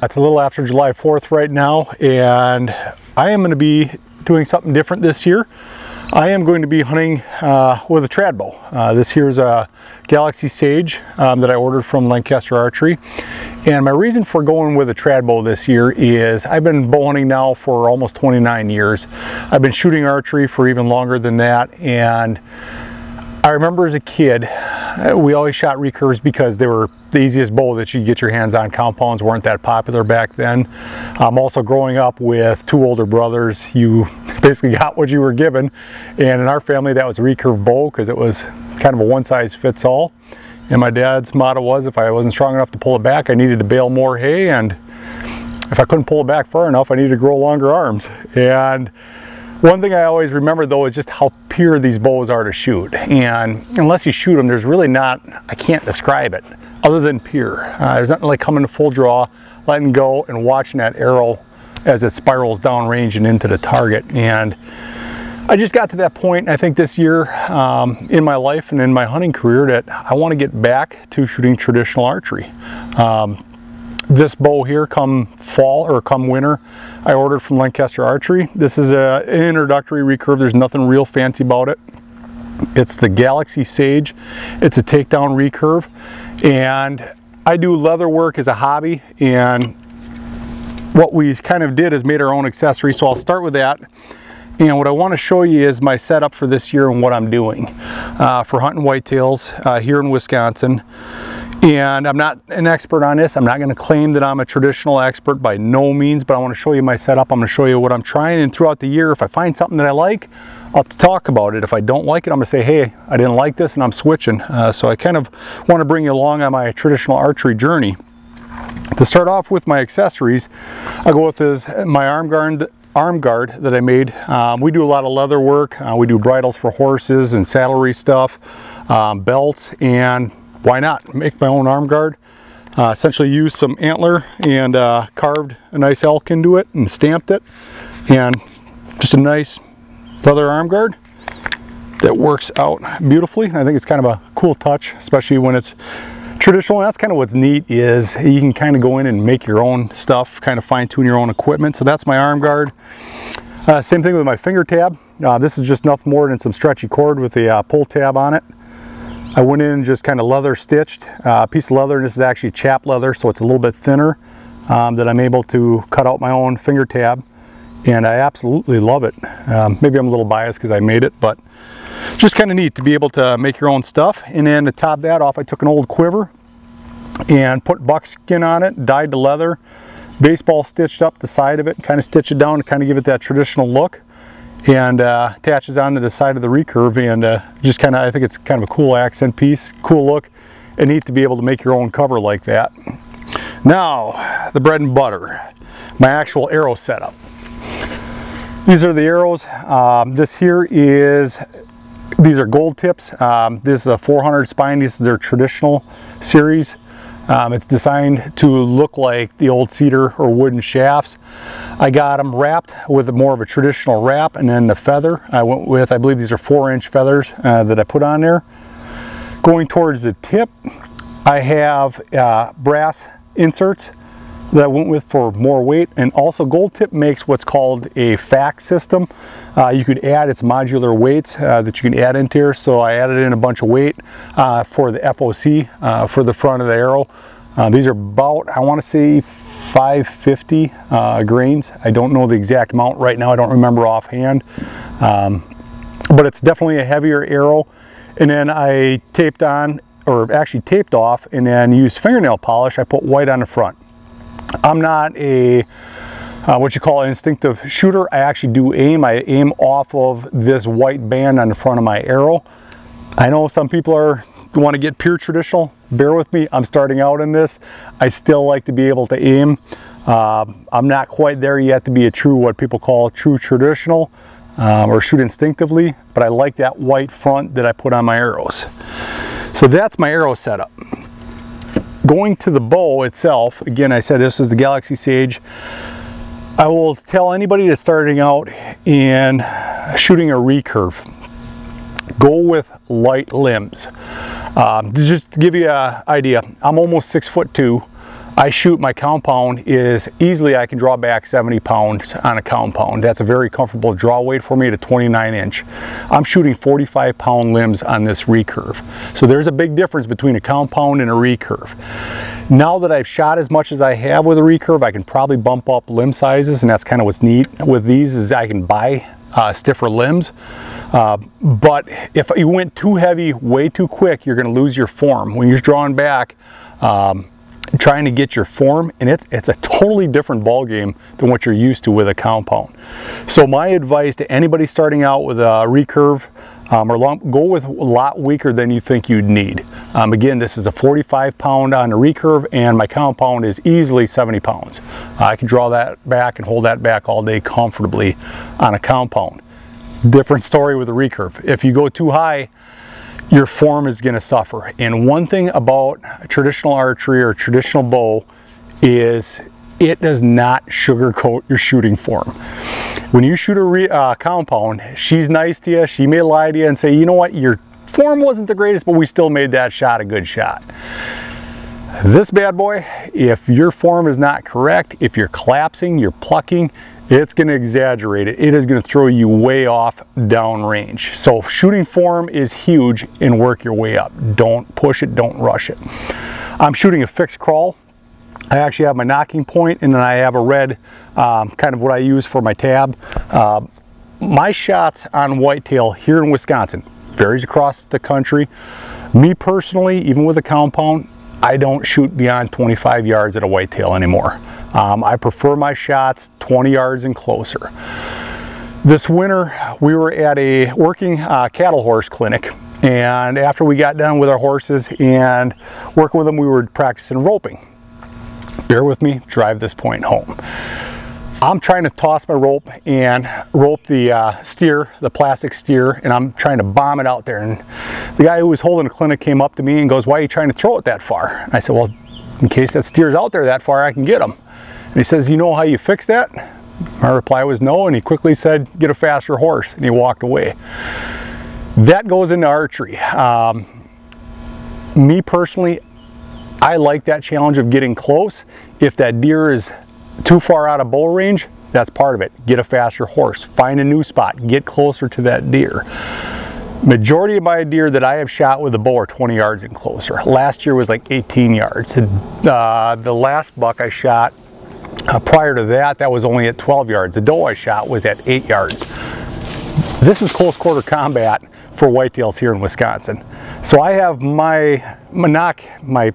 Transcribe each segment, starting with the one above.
It's a little after July 4th right now, and I am going to be doing something different this year. I am going to be hunting with a trad bow. This here is a Galaxy Sage that I ordered from Lancaster Archery. And my reason for going with a trad bow this year is I've been bow hunting now for almost 29 years. I've been shooting archery for even longer than that, and I remember as a kid, we always shot recurves because they were the easiest bow that you could get your hands on. Compounds weren't that popular back then. Also growing up with two older brothers, you basically got what you were given. And in our family, that was a recurve bow because it was kind of a one-size-fits-all. And my dad's motto was if I wasn't strong enough to pull it back, I needed to bale more hay. And if I couldn't pull it back far enough, I needed to grow longer arms. And one thing I always remember though is just how pure these bows are to shoot. And unless you shoot them, there's really not, I can't describe it, other than pure. There's nothing like coming to full draw, letting go, and watching that arrow as it spirals down range and into the target. And I just got to that point, I think this year in my life and in my hunting career, that I want to get back to shooting traditional archery. This bow here, come fall or come winter, I ordered from Lancaster Archery. This is an introductory recurve. There's nothing real fancy about it. It's the Galaxy Sage. It's a takedown recurve, and I do leather work as a hobby, and what we kind of did is made our own accessories. So I'll start with that. And what I want to show you is my setup for this year and what I'm doing for hunting whitetails here in Wisconsin. And I'm not an expert on this. I'm not going to claim that I'm a traditional expert by no means, but I want to show you my setup. I'm going to show you what I'm trying, and throughout the year, if I find something that I like, I'll have to talk about it. If I don't like it, I'm going to say, hey, I didn't like this, and I'm switching. So I kind of want to bring you along on my traditional archery journey. To start off with my accessories, I'll go with this, my arm guard that I made. We do a lot of leather work. We do bridles for horses and saddlery stuff, belts, and why not make my own arm guard? Essentially used some antler and carved a nice elk into it and stamped it, and just a nice leather arm guard that works out beautifully. I think it's kind of a cool touch, especially when it's traditional. And that's kind of what's neat, is you can kind of go in and make your own stuff, kind of fine tune your own equipment. So that's my arm guard. Same thing with my finger tab. This is just nothing more than some stretchy cord with a pull tab on it. I went in and just kind of leather stitched a piece of leather, and this is actually chap leather, so it's a little bit thinner, that I'm able to cut out my own finger tab, and I absolutely love it. Maybe I'm a little biased because I made it, but just kind of neat to be able to make your own stuff. And then to top that off, I took an old quiver and put buckskin on it, dyed the leather, baseball stitched up the side of it, kind of stitch it down to kind of give it that traditional look, and attaches onto the side of the recurve, and just kind of, I think it's kind of a cool accent piece, cool look, and neat to be able to make your own cover like that. Now, the bread and butter, my actual arrow setup. These are the arrows. This here is, these are gold tips. This is a 400 spine. This is their traditional series. It's designed to look like the old cedar or wooden shafts. I got them wrapped with more of a traditional wrap, and then the feather I went with, I believe these are 4-inch feathers that I put on there. Going towards the tip, I have brass inserts that I went with for more weight, and also Gold Tip makes what's called a FAC system. You could add its modular weights that you can add into here, so I added in a bunch of weight for the FOC for the front of the arrow. These are about, I want to say 550 grains. I don't know the exact amount right now, I don't remember offhand, but it's definitely a heavier arrow. And then I taped on, or actually taped off, and then used fingernail polish. I put white on the front. I'm not a what you call an instinctive shooter. I actually do aim. I aim off of this white band on the front of my arrow. I know some people want to get pure traditional. Bear with me, I'm starting out in this. I still like to be able to aim. I'm not quite there yet to be a true, what people call true traditional, or shoot instinctively, but I like that white front that I put on my arrows. So that's my arrow setup. Going to the bow itself, again, I said this is the Galaxy Sage. I will tell anybody that's starting out in shooting a recurve, go with light limbs. Just to give you an idea, I'm almost 6'2". I shoot my compound is easily, I can draw back 70 pounds on a compound. That's a very comfortable draw weight for me at a 29 inch. I'm shooting 45 pound limbs on this recurve. So there's a big difference between a compound and a recurve. Now that I've shot as much as I have with a recurve, I can probably bump up limb sizes, and that's kind of what's neat with these is I can buy stiffer limbs. But if you went too heavy way too quick, you're going to lose your form. When you're drawing back, trying to get your form, and it's a totally different ball game than what you're used to with a compound. So my advice to anybody starting out with a recurve go with a lot weaker than you think you'd need. Again, this is a 45 pound on a recurve, and my compound is easily 70 pounds. I can draw that back and hold that back all day comfortably on a compound. Different story with a recurve. If you go too high, your form is going to suffer. And one thing about traditional archery or traditional bow is it does not sugarcoat your shooting form. When you shoot a compound, she's nice to you, she may lie to you and say, you know what, your form wasn't the greatest, but we still made that shot a good shot. This bad boy, if your form is not correct, if you're collapsing, you're plucking, it's going to exaggerate it. It is going to throw you way off downrange. So shooting form is huge, and work your way up. Don't push it, don't rush it. I'm shooting a fixed crawl. I actually have my knocking point, and then I have a red, kind of what I use for my tab. My shots on whitetail here in Wisconsin varies across the country. Me personally, even with a compound, I don't shoot beyond 25 yards at a whitetail anymore. I prefer my shots 20 yards and closer. This winter, we were at a working cattle horse clinic, and after we got done with our horses and working with them, we were practicing roping. Bear with me, drive this point home. I'm trying to toss my rope and rope the steer, the plastic steer, and I'm trying to bomb it out there. And the guy who was holding the clinic came up to me and goes, "Why are you trying to throw it that far?" And I said, "Well, in case that steer's out there that far, I can get him." And he says, "You know how you fix that?" My reply was no, and he quickly said, "Get a faster horse," and he walked away. That goes into archery. Me personally, I like that challenge of getting close. If that deer is too far out of bow range, that's part of it. Get a faster horse, find a new spot, get closer to that deer. Majority of my deer that I have shot with a bow are 20 yards and closer. Last year was like 18 yards. The last buck I shot prior to that, that was only at 12 yards. The doe I shot was at 8 yards. This is close quarter combat for whitetails here in Wisconsin. So I have my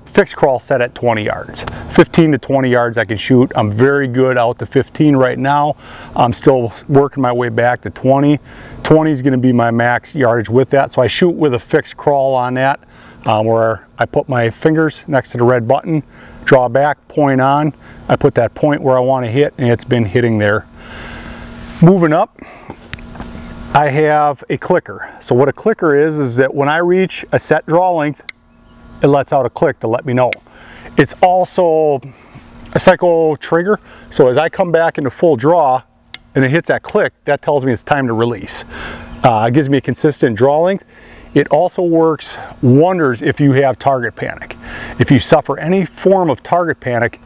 fixed crawl set at 20 yards. 15 to 20 yards I can shoot. I'm very good out to 15 right now. I'm still working my way back to 20. 20 is going to be my max yardage with that. So I shoot with a fixed crawl on that, where I put my fingers next to the red button, draw back, point on. I put that point where I want to hit, and it's been hitting there. Moving up, I have a clicker. So what a clicker is that when I reach a set draw length, it lets out a click to let me know. It's also a psycho trigger. So as I come back into full draw and it hits that click, that tells me it's time to release. It gives me a consistent draw length. It also works wonders if you have target panic. If you suffer any form of target panic,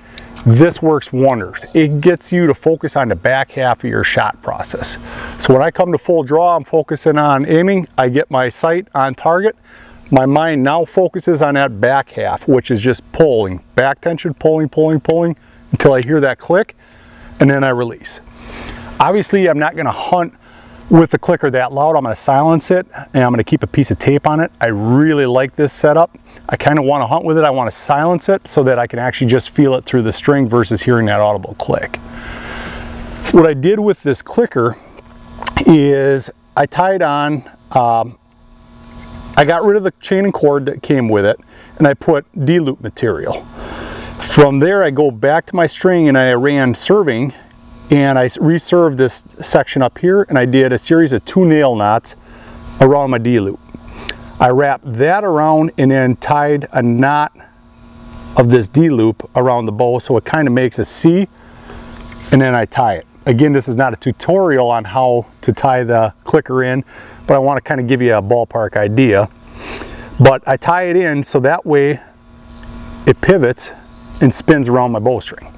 this works wonders. It gets you to focus on the back half of your shot process. So when I come to full draw, I'm focusing on aiming. I get my sight on target. My mind now focuses on that back half, which is just pulling, back tension, pulling, pulling, pulling until I hear that click, and then I release. Obviously, I'm not gonna hunt with the clicker that loud. I'm gonna silence it, and I'm gonna keep a piece of tape on it. I really like this setup. I kind of want to hunt with it. I want to silence it so that I can actually just feel it through the string versus hearing that audible click. What I did with this clicker is I tied on, I got rid of the chain and cord that came with it, and I put D-loop material. From there, I go back to my string and I ran serving, and I reserved this section up here, and I did a series of 2 nail knots around my D-loop. I wrapped that around and then tied a knot of this D-loop around the bow so it kind of makes a C, and then I tie it. Again, this is not a tutorial on how to tie the clicker in, but I want to kind of give you a ballpark idea. But I tie it in so that way it pivots and spins around my bowstring.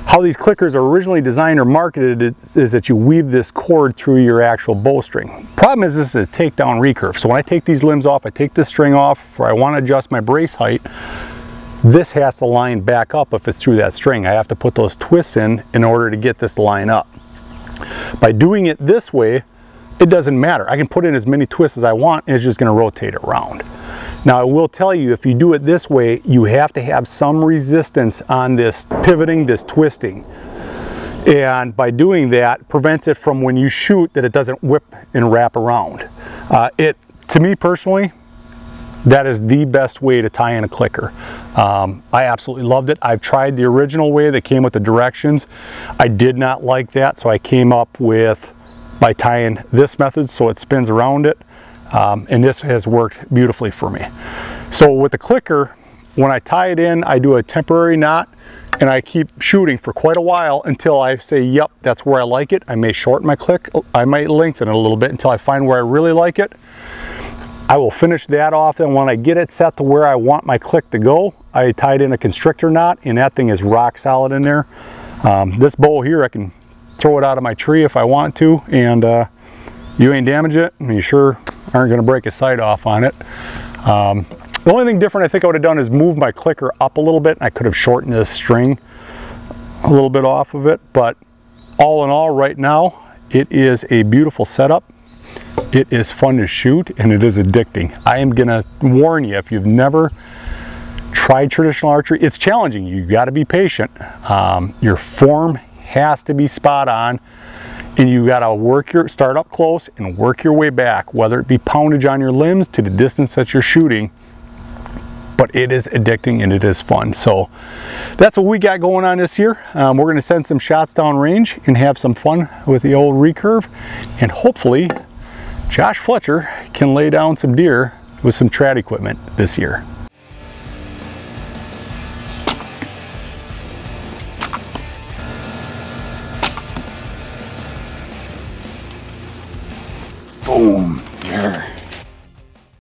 How these clickers are originally designed or marketed is that you weave this cord through your actual bowstring. Problem is, this is a takedown recurve. So when I take these limbs off, I take this string off, or I want to adjust my brace height, this has to line back up if it's through that string. I have to put those twists in order to get this to line up. By doing it this way, it doesn't matter. I can put in as many twists as I want, and it's just going to rotate around. Now, I will tell you, if you do it this way, you have to have some resistance on this pivoting, this twisting. And by doing that, prevents it from, when you shoot, that it doesn't whip and wrap around. To me personally, that is the best way to tie in a clicker. I absolutely loved it. I've tried the original way that came with the directions. I did not like that, so I came up with, by tying this method so it spins around it. And this has worked beautifully for me. So with the clicker, when I tie it in, I do a temporary knot, and I keep shooting for quite a while until I say, yep, that's where I like it. I may shorten my click, I might lengthen it a little bit until I find where I really like it. I will finish that off, and when I get it set to where I want my click to go, I tied in a constrictor knot, and that thing is rock solid in there. This bow here, I can throw it out of my tree if I want to, and you ain't damage it, and you sure aren't going to break a sight off on it. The only thing different I think I would have done is move my clicker up a little bit. I could have shortened this string a little bit off of it, but all in all, right now, it is a beautiful setup. It is fun to shoot, and it is addicting. I am going to warn you, if you've never tried traditional archery, it's challenging. You've got to be patient. Your form has to be spot on, and you got to start up close and work your way back, whether it be poundage on your limbs to the distance that you're shooting. But it is addicting and it is fun. So that's what we got going on this year. We're going to send some shots down range and have some fun with the old recurve, and hopefully Josh Fletcher can lay down some deer with some trad equipment this year.